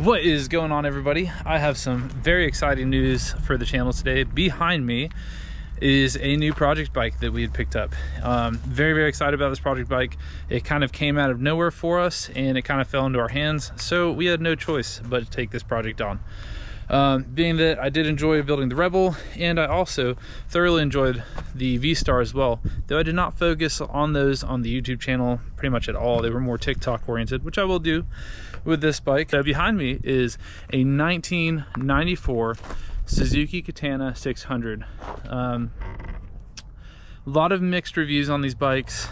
What is going on, everybody? I have some very exciting news for the channel today. Behind me is a new project bike that we had picked up. Very excited about this project bike. It kind of came out of nowhere for us and it kind of fell into our hands, so we had no choice but to take this project on. Being that I did enjoy building the Rebel, and I also thoroughly enjoyed the V-Star as well, though I did not focus on those on the YouTube channel pretty much at all. They were more TikTok oriented, which I will do with this bike. Behind me is a 1994 Suzuki Katana 600. A lot of mixed reviews on these bikes.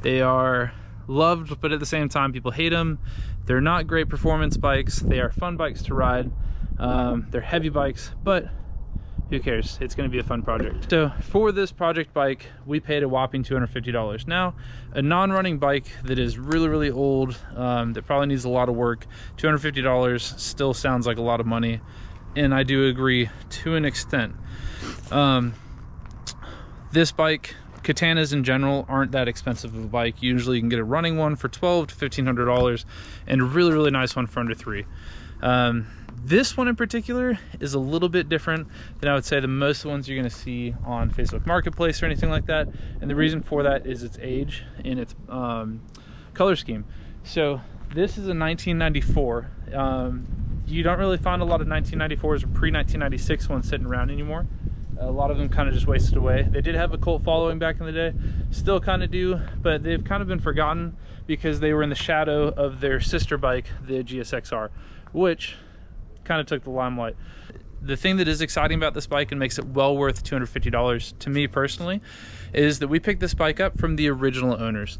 They are loved, but at the same time people hate them. They're not great performance bikes. They are fun bikes to ride. They're heavy bikes, but who cares? It's going to be a fun project. So for this project bike, we paid a whopping $250. Now, a non-running bike that is really old, that probably needs a lot of work, $250 still sounds like a lot of money, and I do agree to an extent. This bike, Katanas in general, aren't that expensive of a bike. Usually you can get a running one for $1,200 to $1,500 and a really nice one for under $300. This one in particular is a little bit different than I would say the most ones you're going to see on Facebook Marketplace or anything like that, and the reason for that is its age and its color scheme. So this is a 1994. You don't really find a lot of 1994s or pre-1996 ones sitting around anymore. A lot of them kind of just wasted away. They did have a cult following back in the day, still kind of do, but they've kind of been forgotten because they were in the shadow of their sister bike, the GSXR, which kind of took the limelight. The thing that is exciting about this bike and makes it well worth $250 to me personally is that we picked this bike up from the original owners.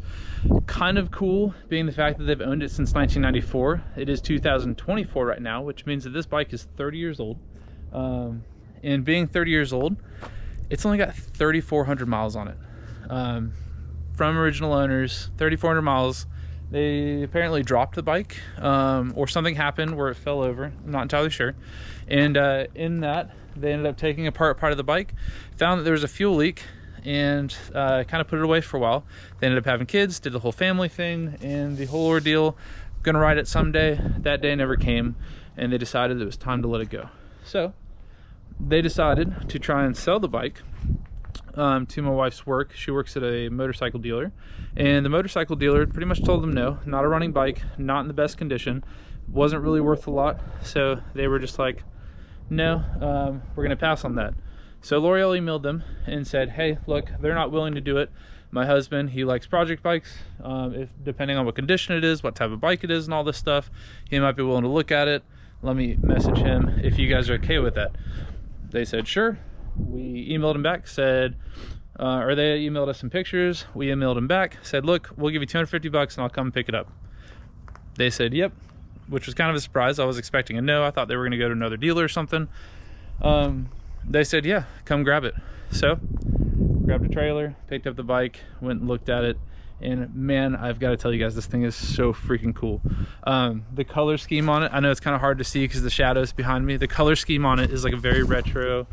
Kind of cool being the fact that they've owned it since 1994. It is 2024 right now, which means that this bike is 30 years old. And being 30 years old, it's only got 3,400 miles on it. From original owners, 3,400 miles. They apparently dropped the bike, or something happened where it fell over. I'm not entirely sure. And in that, they ended up taking apart part of the bike, found that there was a fuel leak, and kind of put it away for a while. They ended up having kids, did the whole family thing, and the whole ordeal. Gonna ride it someday. That day never came, and they decided it was time to let it go. So they decided to try and sell the bike to my wife's work. She works at a motorcycle dealer, and the motorcycle dealer pretty much told them no, not a running bike, not in the best condition, wasn't really worth a lot. So they were just like, no, we're gonna pass on that. So L'Oreal emailed them and said, hey, look, they're not willing to do it. My husband, he likes project bikes. If depending on what condition it is, what type of bike it is, and all this stuff, he might be willing to look at it. Let me message him if you guys are okay with that. They said sure. We emailed them back, said, or they emailed us some pictures. We emailed them back, said, look, we'll give you $250 and I'll come pick it up. They said yep, which was kind of a surprise. I was expecting a no. I thought they were going to go to another dealer or something. They said yeah, come grab it. So grabbed a trailer, picked up the bike, went and looked at it, and man, I've got to tell you guys, this thing is so freaking cool. The color scheme on it, I know it's kind of hard to see because the shadows behind me. The color scheme on it is like a very retro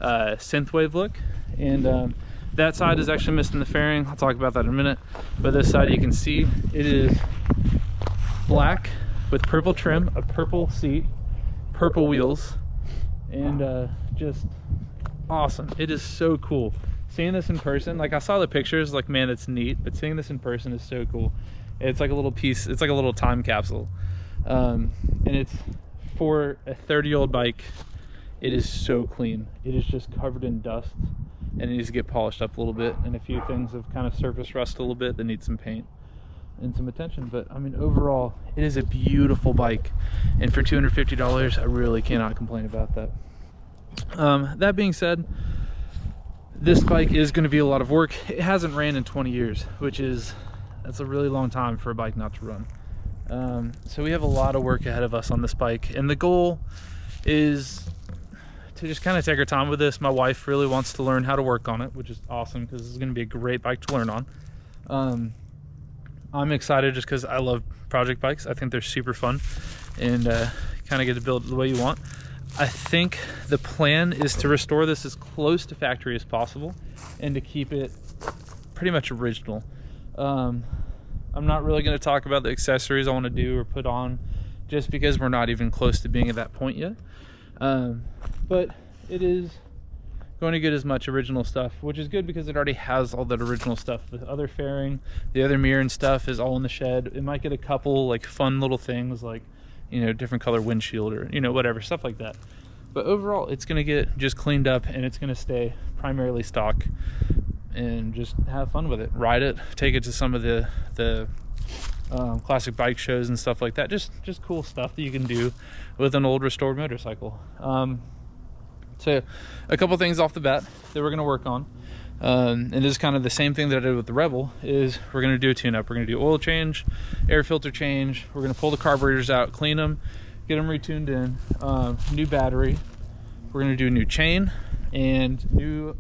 synthwave look, and that side is actually missing the fairing. I'll talk about that in a minute, but this side you can see it is black with purple trim, a purple seat, purple wheels, and just awesome. It is so cool. Seeing this in person, like I saw the pictures, like man, it's neat, but seeing this in person is so cool. It's like a little piece, it's like a little time capsule. And it's for a 30-year-old bike. It is so clean. It is just covered in dust and it needs to get polished up a little bit, and a few things have kind of surface rust a little bit that need some paint and some attention. But I mean, overall, it is a beautiful bike, and for $250, I really cannot complain about that. That being said, this bike is going to be a lot of work. It hasn't ran in 20 years, that's a really long time for a bike not to run. So we have a lot of work ahead of us on this bike, and the goal is to just kind of take our time with this. My wife really wants to learn how to work on it, which is awesome because this is going to be a great bike to learn on. I'm excited just because I love project bikes. I think they're super fun and kind of get to build it the way you want. I think the plan is to restore this as close to factory as possible and to keep it pretty much original. I'm not really going to talk about the accessories I want to do or put on just because we're not even close to being at that point yet. But it is going to get as much original stuff, which is good because it already has all that original stuff. The other fairing, the other mirror and stuff is all in the shed. It might get a couple like fun little things like, you know, different color windshield or, you know, whatever, stuff like that. But overall, it's going to get just cleaned up, and it's going to stay primarily stock, and just have fun with it. Ride it, take it to some of the classic bike shows and stuff like that. Just cool stuff that you can do with an old restored motorcycle. So a couple things off the bat that we're going to work on, and this is kind of the same thing that I did with the Rebel, is we're going to do a tune-up. We're going to do oil change, air filter change. We're going to pull the carburetors out, clean them, get them retuned in, new battery. We're going to do a new chain and new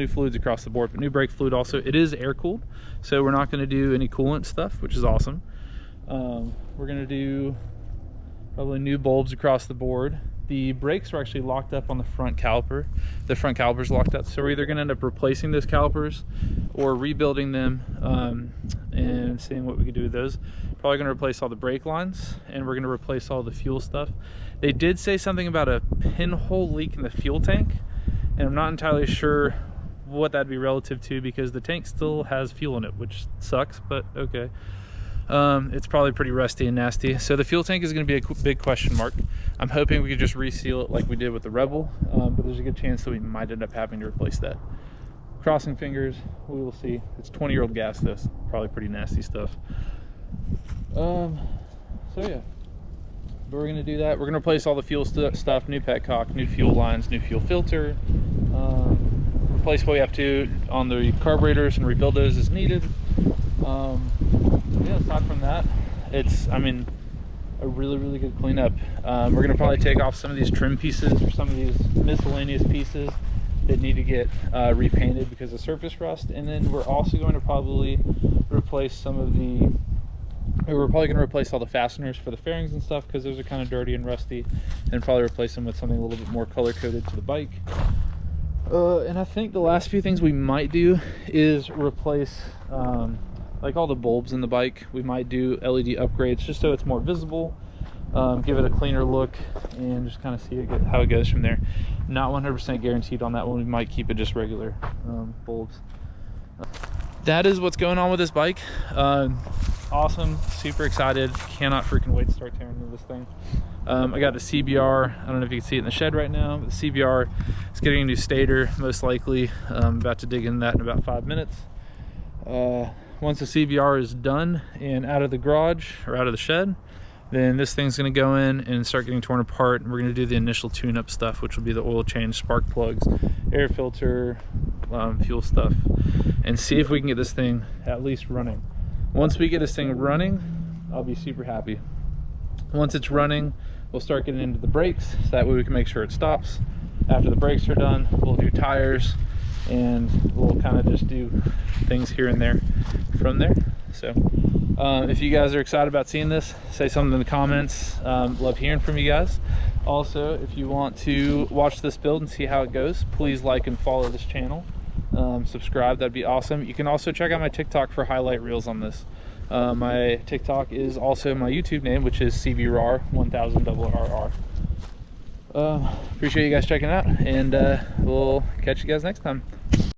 fluids across the board, but new brake fluid also. It is air cooled, so we're not going to do any coolant stuff, which is awesome. We're going to do probably new bulbs across the board. The brakes are actually locked up on the front caliper. The front caliper's locked up, so we're either going to end up replacing those calipers or rebuilding them, and seeing what we can do with those. Probably going to replace all the brake lines, and we're going to replace all the fuel stuff. They did say something about a pinhole leak in the fuel tank, and I'm not entirely sure what that'd be relative to, because the tank still has fuel in it, which sucks, but okay. It's probably pretty rusty and nasty, so the fuel tank is going to be a big question mark. I'm hoping we could just reseal it like we did with the Rebel, but there's a good chance that we might end up having to replace that. Crossing fingers, we will see. It's 20-year-old gas, though, so probably pretty nasty stuff. So yeah, but we're going to do that. We're going to replace all the fuel stuff, new petcock, new fuel lines, new fuel filter, replace what we have to on the carburetors and rebuild those as needed. Yeah, aside from that, it's, I mean, a really good cleanup. We're going to probably take off some of these trim pieces or some of these miscellaneous pieces that need to get repainted because of surface rust, and then we're also going to probably replace some of the, we're probably going to replace all the fasteners for the fairings and stuff, because those are kind of dirty and rusty, and probably replace them with something a little bit more color coded to the bike. And I think the last few things we might do is replace like all the bulbs in the bike. We might do LED upgrades just so it's more visible, give it a cleaner look, and just kind of see how it goes from there. Not 100% guaranteed on that one. We might keep it just regular bulbs. That is what's going on with this bike. Awesome, super excited, cannot freaking wait to start tearing into this thing. I got the CBR, I don't know if you can see it in the shed right now, but the CBR is getting a new stator, most likely. I'm about to dig into that in about 5 minutes. Once the CBR is done and out of the garage or out of the shed, then this thing's going to go in and start getting torn apart, and we're going to do the initial tune-up stuff, which will be the oil change, spark plugs, air filter, fuel stuff, and see if we can get this thing at least running. Once we get this thing running, I'll be super happy. Once it's running, we'll start getting into the brakes, so that way we can make sure it stops. After the brakes are done, we'll do tires, and we'll kind of just do things here and there from there. So if you guys are excited about seeing this, say something in the comments. Love hearing from you guys. Also, if you want to watch this build and see how it goes, please like and follow this channel. Subscribe, that'd be awesome. You can also check out my TikTok for highlight reels on this. My TikTok is also my YouTube name, which is CBRAR1000RR. Appreciate you guys checking it out, and we'll catch you guys next time.